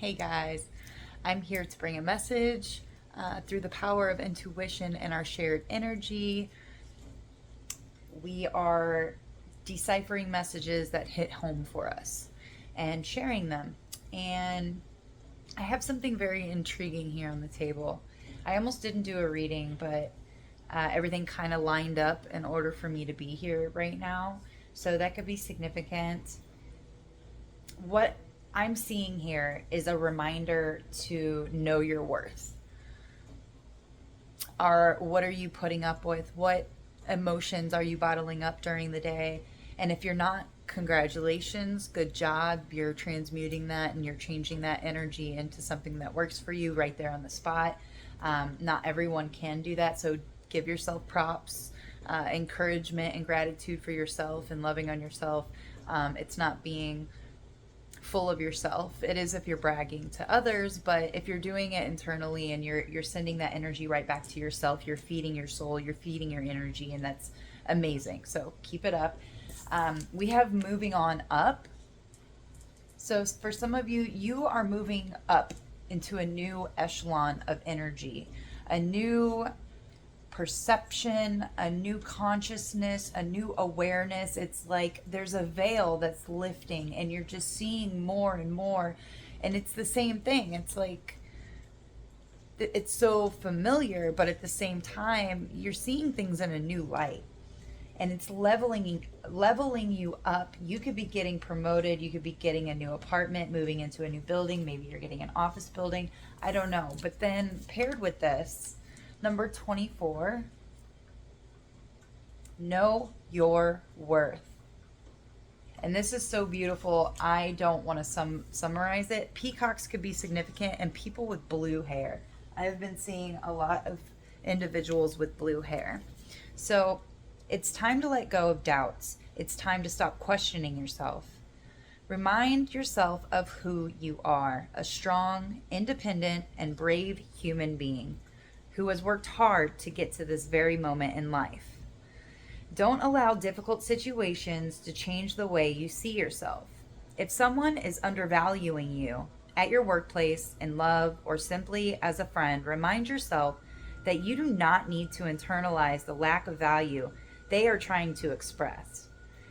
Hey guys, I'm here to bring a message through the power of intuition and our shared energy. We are deciphering messages that hit home for us and sharing them. And I have something very intriguing here on the table. I almost didn't do a reading, but everything kind of lined up in order for me to be here right now. So that could be significant. What I'm seeing here is a reminder to know your worth. What are you putting up with? What emotions are you bottling up during the day? And if you're not, congratulations, good job. You're transmuting that and you're changing that energy into something that works for you right there on the spot. Not everyone can do that, so give yourself props, encouragement, and gratitude for yourself and loving on yourself. It's not being full of yourself. It is if you're bragging to others, but if you're doing it internally and you're sending that energy right back to yourself, you're feeding your soul, you're feeding your energy, and that's amazing. So keep it up. We have moving on up. So for some of you, you are moving up into a new echelon of energy, a new perception, a new consciousness, a new awareness. It's like there's a veil that's lifting and you're just seeing more and more. And it's the same thing. It's like it's so familiar, but at the same time, you're seeing things in a new light. And it's leveling you up. You could be getting promoted, you could be getting a new apartment, moving into a new building, maybe you're getting an office building. I don't know. But then paired with this, number 24, know your worth. And this is so beautiful. I don't want to summarize it. Peacocks could be significant, and people with blue hair. I've been seeing a lot of individuals with blue hair. So it's time to let go of doubts. It's time to stop questioning yourself. Remind yourself of who you are, a strong, independent, and brave human being who has worked hard to get to this very moment in life. Don't allow difficult situations to change the way you see yourself. If someone is undervaluing you at your workplace, in love, or simply as a friend, remind yourself that you do not need to internalize the lack of value they are trying to express.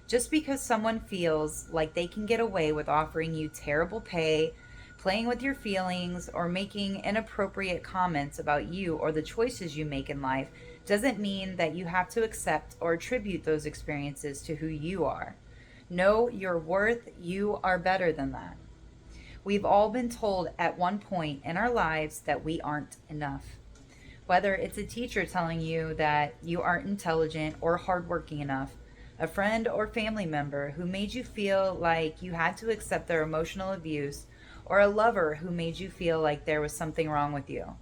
Just because someone feels like they can get away with offering you terrible pay, playing with your feelings, or making inappropriate comments about you or the choices you make in life doesn't mean that you have to accept or attribute those experiences to who you are. Know your worth. You are better than that. We've all been told at one point in our lives that we aren't enough. Whether it's a teacher telling you that you aren't intelligent or hardworking enough, a friend or family member who made you feel like you had to accept their emotional abuse, or a lover who made you feel like there was something wrong with you.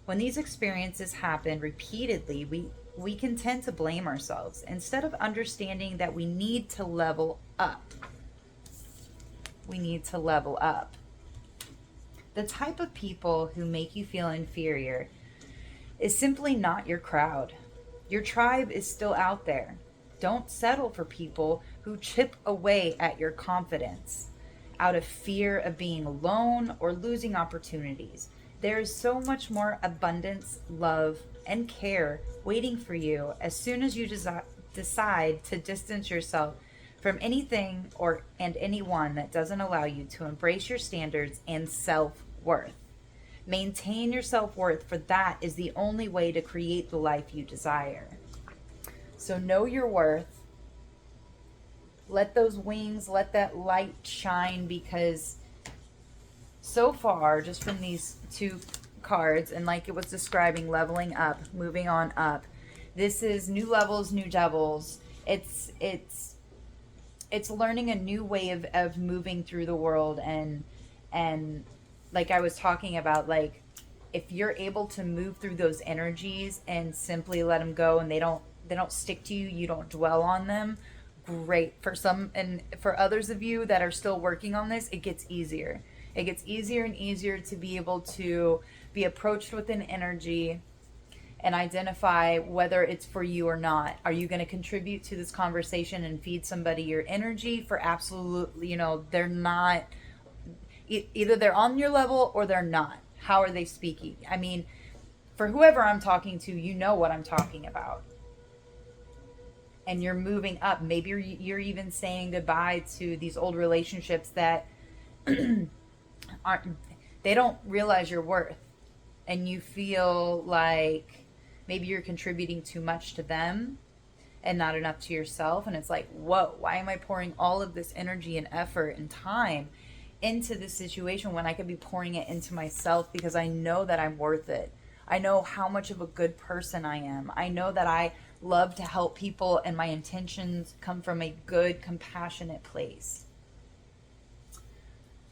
When these experiences happen repeatedly, we can tend to blame ourselves instead of understanding that we need to level up. We need to level up. The type of people who make you feel inferior is simply not your crowd. Your tribe is still out there. Don't settle for people who chip away at your confidence out of fear of being alone or losing opportunities. There is so much more abundance, love, and care waiting for you as soon as you decide to distance yourself from anything or and anyone that doesn't allow you to embrace your standards and self-worth. Maintain your self-worth, for that is the only way to create the life you desire. So know your worth. Let those wings, let that light shine, because so far, just from these two cards, and like it was describing, leveling up, moving on up, this is new levels, new devils. It's learning a new way of moving through the world, and like I was talking about, like if you're able to move through those energies and simply let them go, and they don't stick to you, you don't dwell on them, great. For some, and for others of you that are still working on this, it gets easier. It gets easier and easier to be able to be approached with an energy and identify whether it's for you or not. Are you going to contribute to this conversation and feed somebody your energy? For absolutely, they're not. Either they're on your level or they're not. How are they speaking? I mean, for whoever I'm talking to, you know what I'm talking about. And you're moving up. Maybe you're even saying goodbye to these old relationships that aren't, they don't realize your worth. And you feel like maybe you're contributing too much to them and not enough to yourself. And it's like, whoa, why am I pouring all of this energy and effort and time into this situation when I could be pouring it into myself, because I know that I'm worth it. I know how much of a good person I am. I know that I love to help people and my intentions come from a good, compassionate place.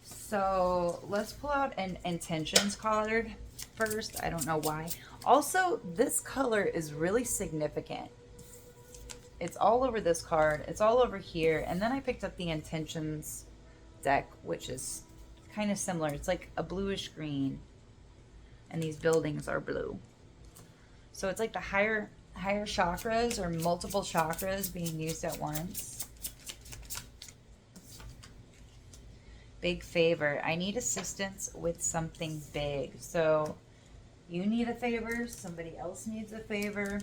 So let's pull out an intentions card first. I don't know why. Also, this color is really significant. It's all over this card. It's all over here. And then I picked up the intentions deck, which is kind of similar. It's like a bluish green. And these buildings are blue. So it's like the higher chakras, or multiple chakras being used at once. Big favor. I need assistance with something big. So you need a favor. Somebody else needs a favor.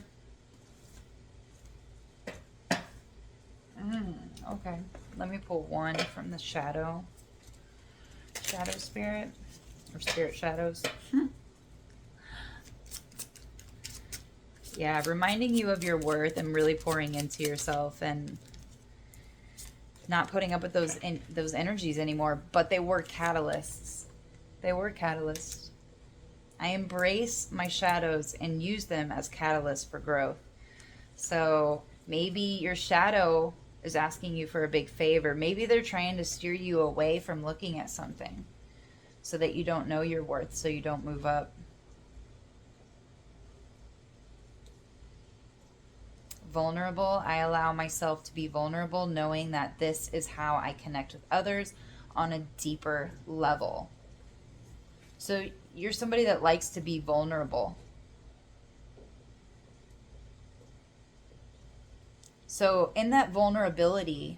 Okay. Let me pull one from the shadow spirit, or spirit shadows. Yeah, reminding you of your worth and really pouring into yourself and not putting up with those energies anymore. But they were catalysts. They were catalysts. I embrace my shadows and use them as catalysts for growth. So maybe your shadow is asking you for a big favor. Maybe they're trying to steer you away from looking at something so that you don't know your worth, so you don't move up. Vulnerable. I allow myself to be vulnerable, knowing that this is how I connect with others on a deeper level. So you're somebody that likes to be vulnerable. So in that vulnerability,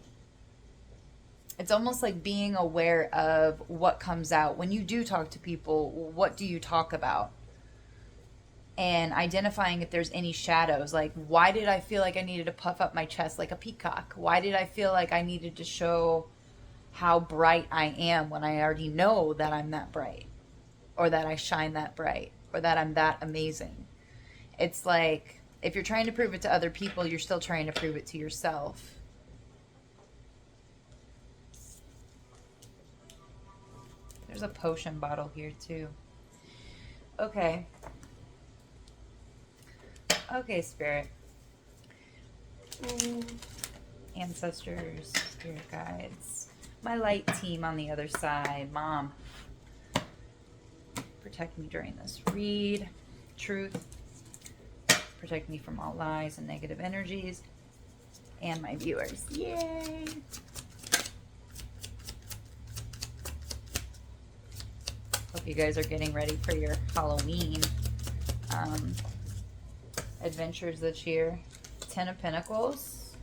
it's almost like being aware of what comes out. When you do talk to people, what do you talk about? And identifying if there's any shadows. Like, why did I feel like I needed to puff up my chest like a peacock? Why did I feel like I needed to show how bright I am when I already know that I'm that bright, or that I shine that bright, or that I'm that amazing? It's like, if you're trying to prove it to other people, you're still trying to prove it to yourself. There's a potion bottle here too. Okay. Okay, Spirit. Ooh. Ancestors, spirit guides. My light team on the other side. Mom. Protect me during this read. Truth. Protect me from all lies and negative energies. And my viewers. Yay! Hope you guys are getting ready for your Halloween adventures this year. 10 of Pentacles.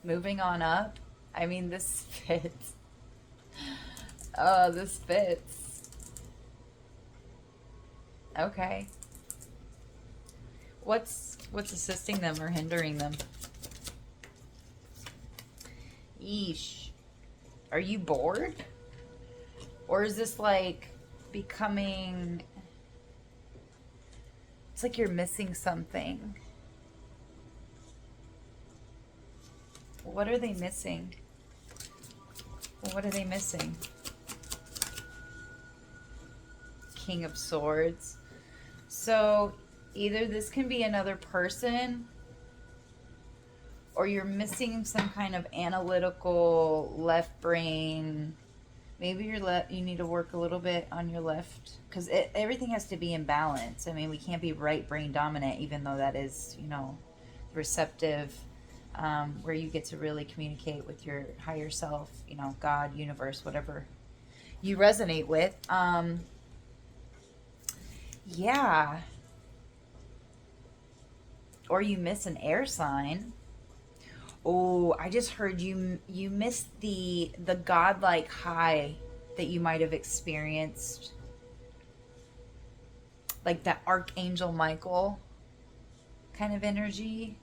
Moving on up. I mean, this fits. Oh, this fits. Okay. What's assisting them or hindering them? Yeesh. Are you bored? Or is this like becoming... It's like you're missing something. What are they missing? What are they missing? King of Swords. So either this can be another person, or you're missing some kind of analytical left brain. Maybe you need to work a little bit on your left, because everything has to be in balance. I mean, we can't be right brain dominant, even though that is, receptive, where you get to really communicate with your higher self, God, universe, whatever you resonate with. Yeah. Or you miss an air sign. Oh, I just heard you missed the godlike high that you might have experienced, like that Archangel Michael kind of energy,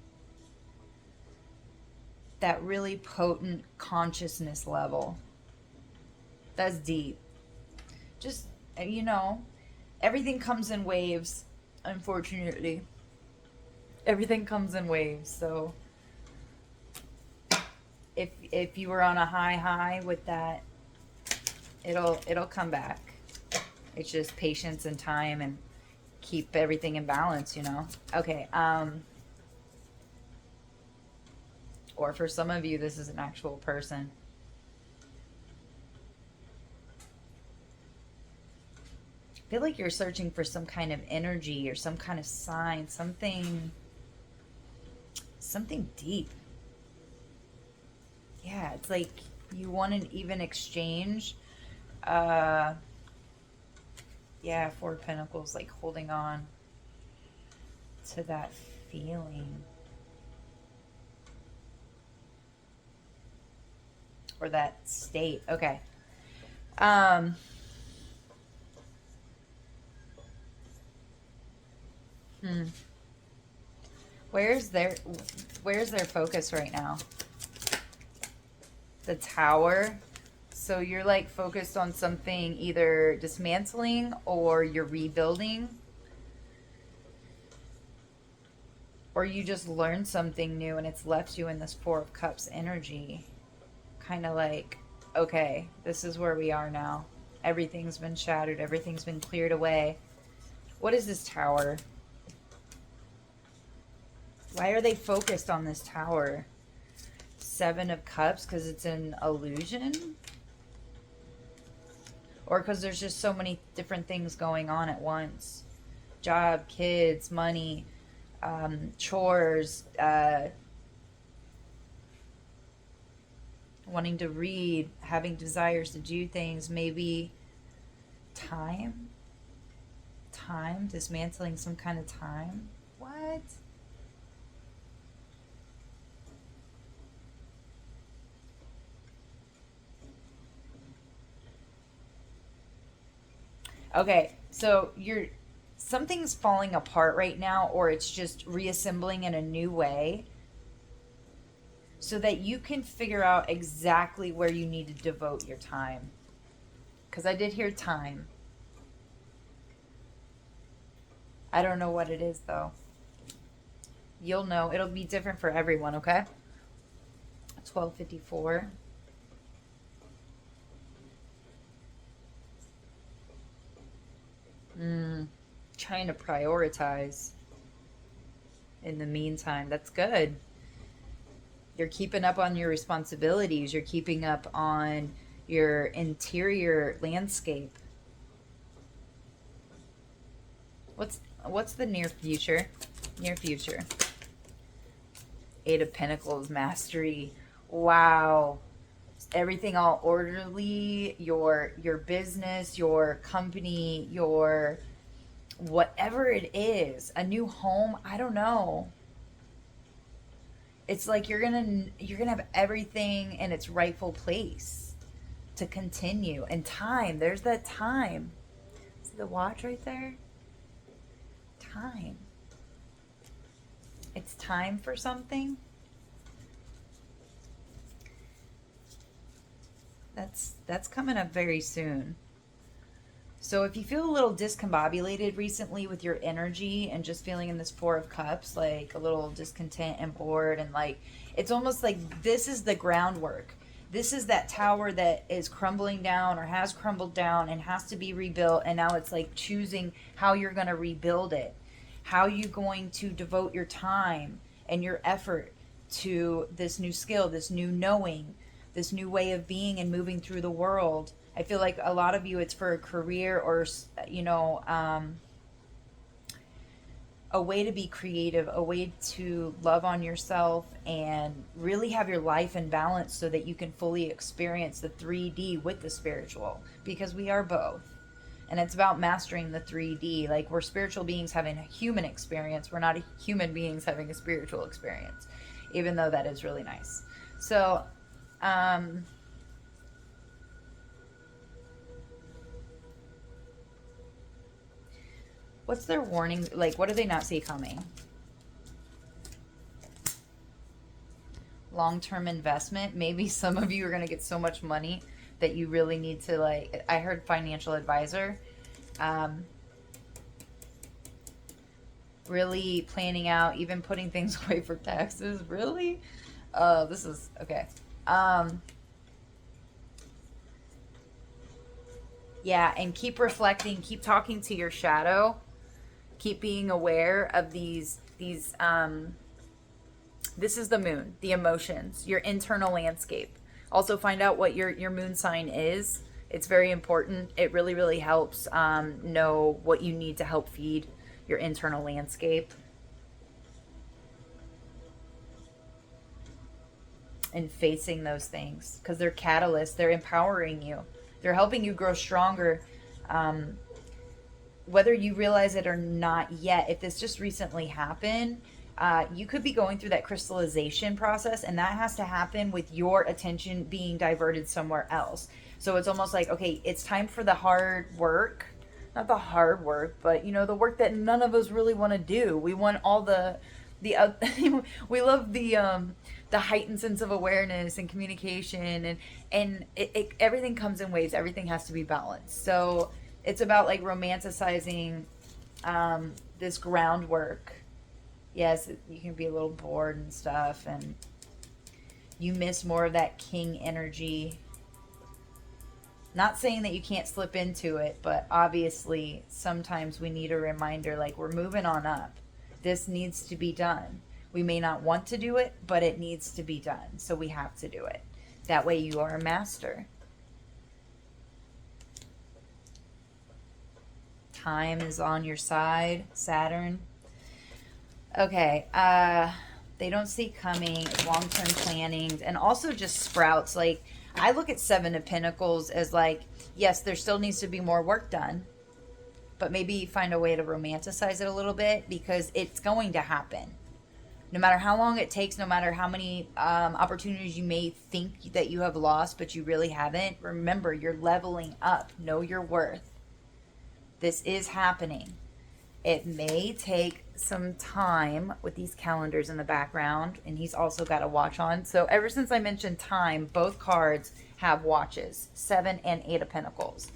that really potent consciousness level. That's deep. Just, you know, everything comes in waves, unfortunately. Everything comes in waves. So if you were on a high with that, it'll come back. It's just patience and time and keep everything in balance, you know. Okay, or for some of you this is an actual person. I feel like you're searching for some kind of energy or some kind of sign, something deep. Yeah, it's like you want an even exchange. Yeah, Four of Pentacles, like holding on to that feeling or that state. Okay. Um hmm. Where's their where's their focus right now? The Tower. So you're like focused on something either dismantling or you're rebuilding, or you just learned something new and it's left you in this Four of Cups energy. Kind of like, okay, this is where we are now. Everything's been shattered, everything's been cleared away. What is this Tower? Why are they focused on this Tower? Seven of Cups, because it's an illusion? Or because there's just so many different things going on at once? Job, kids, money, chores, wanting to read, having desires to do things, maybe time, dismantling some kind of time. What? Okay, so something's falling apart right now, or it's just reassembling in a new way so that you can figure out exactly where you need to devote your time. Because I did hear time. I don't know what it is, though. You'll know. It'll be different for everyone, okay? 1254. Trying to prioritize in the meantime. That's good. You're keeping up on your responsibilities. You're keeping up on your interior landscape. What's the near future? Near future. Eight of Pentacles, mastery. Wow. Everything all orderly, your business, your company, your whatever it is, a new home, I don't know. It's like you're gonna have everything in its rightful place to continue. And time, there's that time. See the watch right there? Time. It's time for something. That's coming up very soon. So if you feel a little discombobulated recently with your energy and just feeling in this Four of Cups, like a little discontent and bored, and like it's almost like this is the groundwork. This is that tower that is crumbling down or has crumbled down and has to be rebuilt, and now it's like choosing how you're going to rebuild it. How you going to devote your time and your effort to this new skill, this new knowing, this new way of being and moving through the world. I feel like a lot of you, it's for a career or, a way to be creative, a way to love on yourself and really have your life in balance so that you can fully experience the 3D with the spiritual, because we are both. And it's about mastering the 3D. Like, we're spiritual beings having a human experience. We're not human beings having a spiritual experience. even though that is really nice. So, um, what's their warning? Like, what do they not see coming? Long-term investment. Maybe some of you are going to get so much money that you really need to, like, I heard financial advisor. Um, really planning out, even putting things away for taxes. Really? This is okay. Yeah, and keep reflecting, keep talking to your shadow, keep being aware of these. This is the moon, the emotions, your internal landscape. Also find out what your moon sign is. It's very important. It really, really helps know what you need to help feed your internal landscape. And facing those things because they're catalysts. They're empowering you. They're helping you grow stronger. Um, Whether you realize it or not yet, if this just recently happened, you could be going through that crystallization process, and that has to happen with your attention being diverted somewhere else. So it's almost like, okay, it's time for the hard work. Not the hard work, but the work that none of us really want to do. We want all the we love the heightened sense of awareness and communication, and everything comes in waves. Everything has to be balanced. So it's about like romanticizing this groundwork. Yes, you can be a little bored and stuff, and you miss more of that king energy. Not saying that you can't slip into it, but obviously sometimes we need a reminder, like, we're moving on up. This needs to be done. We may not want to do it, but it needs to be done. So we have to do it. That way you are a master. Time is on your side, Saturn. Okay, they don't see coming, long-term plannings, and also just sprouts. Like, I look at Seven of Pentacles as like, yes, there still needs to be more work done, but maybe find a way to romanticize it a little bit because it's going to happen. No matter how long it takes, no matter how many opportunities you may think that you have lost, but you really haven't, remember, you're leveling up. Know your worth. This is happening. It may take some time with these calendars in the background, and he's also got a watch on. So ever since I mentioned time, both cards have watches, 7 and 8 of Pentacles.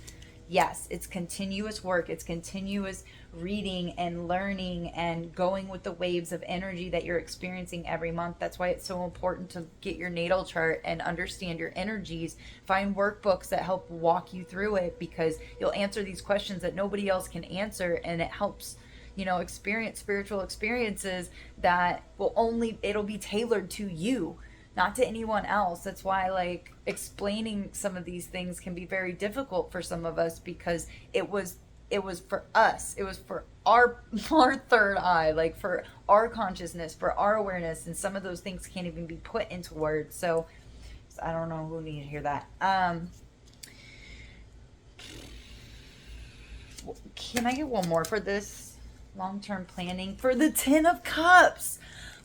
Yes, it's continuous work. It's continuous reading and learning and going with the waves of energy that you're experiencing every month. That's why it's so important to get your natal chart and understand your energies. Find workbooks that help walk you through it, because you'll answer these questions that nobody else can answer, and it helps experience spiritual experiences that it'll be tailored to you, not to anyone else. That's why, like, explaining some of these things can be very difficult for some of us, because it was for us. It was for our third eye, like for our consciousness, for our awareness, and some of those things can't even be put into words. So I don't know who needed to hear that. Can I get one more for this? Long-term planning for the 10 of Cups.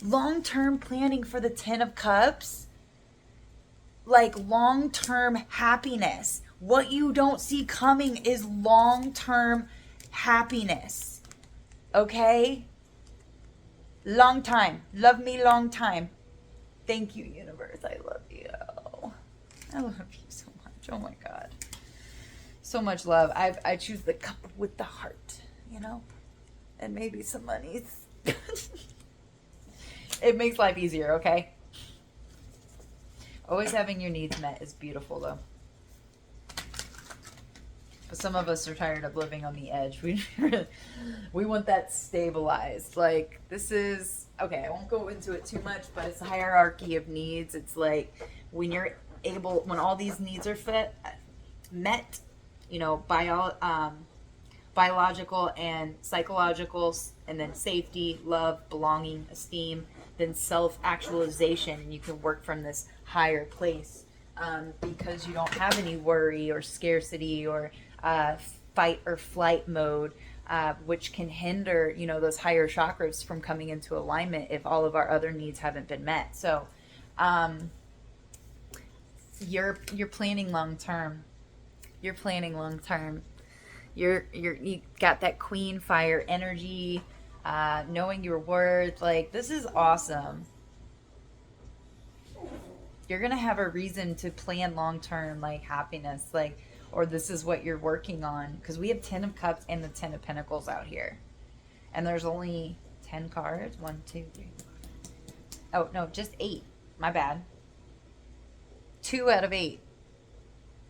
Long-term planning for the 10 of Cups. Like long-term happiness. What you don't see coming is long-term happiness. Okay? Long time. Love me long time. Thank you, universe. I love you. I love you so much. Oh my God. So much love. I choose the cup with the heart, and maybe some money. It makes life easier, okay? Always having your needs met is beautiful, though. But some of us are tired of living on the edge. We want that stabilized. Like, this is, okay, I won't go into it too much, but it's a hierarchy of needs. It's like when all these needs are met, biological and psychological, and then safety, love, belonging, esteem, then self-actualization, and you can work from this higher place, because you don't have any worry or scarcity or fight or flight mode. which can hinder, those higher chakras from coming into alignment if all of our other needs haven't been met. So, you're planning long term. You're planning long term. You got that queen fire energy, knowing your worth. Like, this is awesome. You're gonna have a reason to plan long term, like happiness, like, or this is what you're working on. Because we have 10 of Cups and the 10 of Pentacles out here, and there's only 10 cards. 1, 2, 3. Oh no, just 8. My bad. 2 out of 8.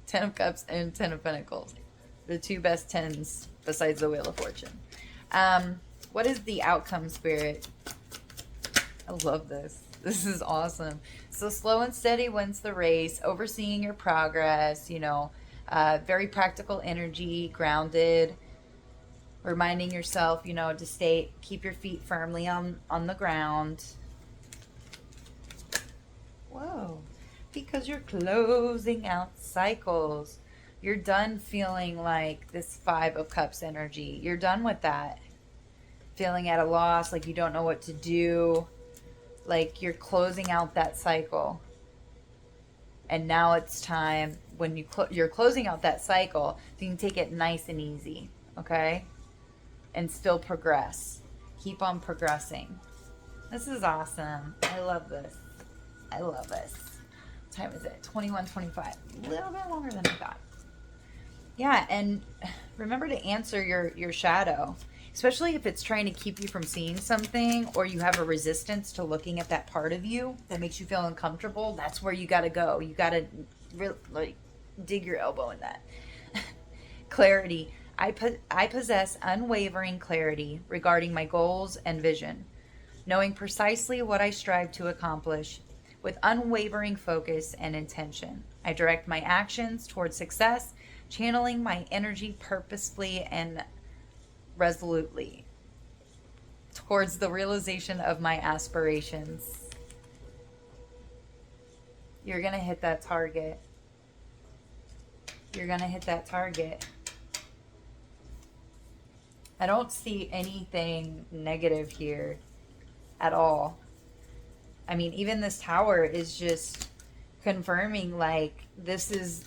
10 of Cups and 10 of Pentacles. The 2 best 10s besides the Wheel of Fortune. What is the outcome, Spirit? I love this. This is awesome. So slow and steady wins the race. Overseeing your progress, very practical energy, grounded. Reminding yourself, to keep your feet firmly on the ground. Whoa. Because you're closing out cycles. You're done feeling like this 5 of Cups energy. You're done with that. Feeling at a loss, like you don't know what to do. Like you're closing out that cycle. And now it's time, when you're closing out that cycle, so you can take it nice and easy, okay? And still progress. Keep on progressing. This is awesome. I love this. I love this. What time is it? 21:25. A little bit longer than I thought. Yeah, and remember to answer your shadow, especially if it's trying to keep you from seeing something, or you have a resistance to looking at that part of you that makes you feel uncomfortable. That's where you got to go. You got to dig your elbow in that. Clarity. I possess unwavering clarity regarding my goals and vision, knowing precisely what I strive to accomplish with unwavering focus and intention. I direct my actions towards success, channeling my energy purposefully and resolutely towards the realization of my aspirations. You're going to hit that target. You're going to hit that target. I don't see anything negative here at all. I mean, even this Tower is just confirming, like, this is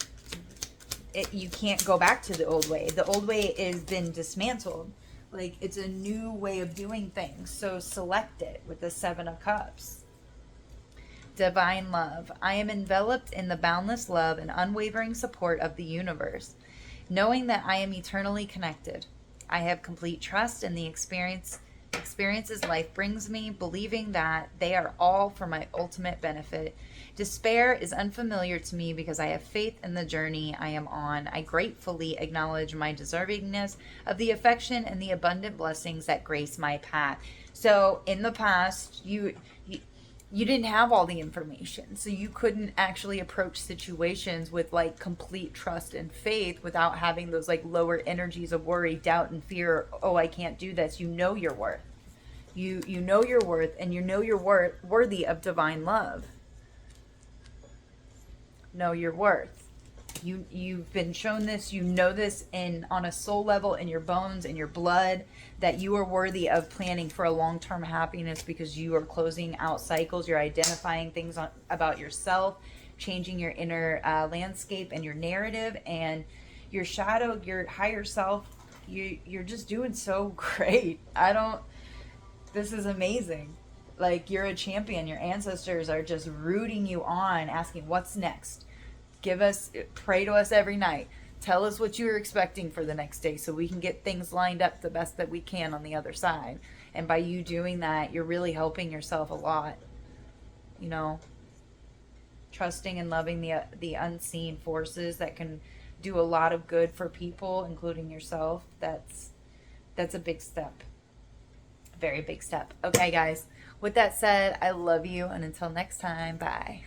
it. You can't go back to the old way. The old way has been dismantled. Like, it's a new way of doing things. So select it with the 7 of Cups. Divine love. I am enveloped in the boundless love and unwavering support of the universe, knowing that I am eternally connected. I have complete trust in the experiences life brings me, believing that they are all for my ultimate benefit. Despair is unfamiliar to me because I have faith in the journey I am on. I gratefully acknowledge my deservingness of the affection and the abundant blessings that grace my path. So in the past, you didn't have all the information, so you couldn't actually approach situations with like complete trust and faith without having those like lower energies of worry, doubt, and fear. Oh, I can't do this. You know your worth. You know your worth, and you know you're worthy of divine love. Know your worth. You've been shown this. You know this on a soul level, in your bones, in your blood, that you are worthy of planning for a long-term happiness because you are closing out cycles. You're identifying things about yourself, changing your inner landscape and your narrative, and your shadow, your higher self. You're just doing so great. This is amazing. Like, you're a champion. Your ancestors are just rooting you on, asking what's next. Pray to us every night. Tell us what you're expecting for the next day so we can get things lined up the best that we can on the other side. And by you doing that, you're really helping yourself a lot. Trusting and loving the unseen forces that can do a lot of good for people, including yourself. That's a big step. Very big step. Okay, guys. With that said, I love you. And until next time, bye.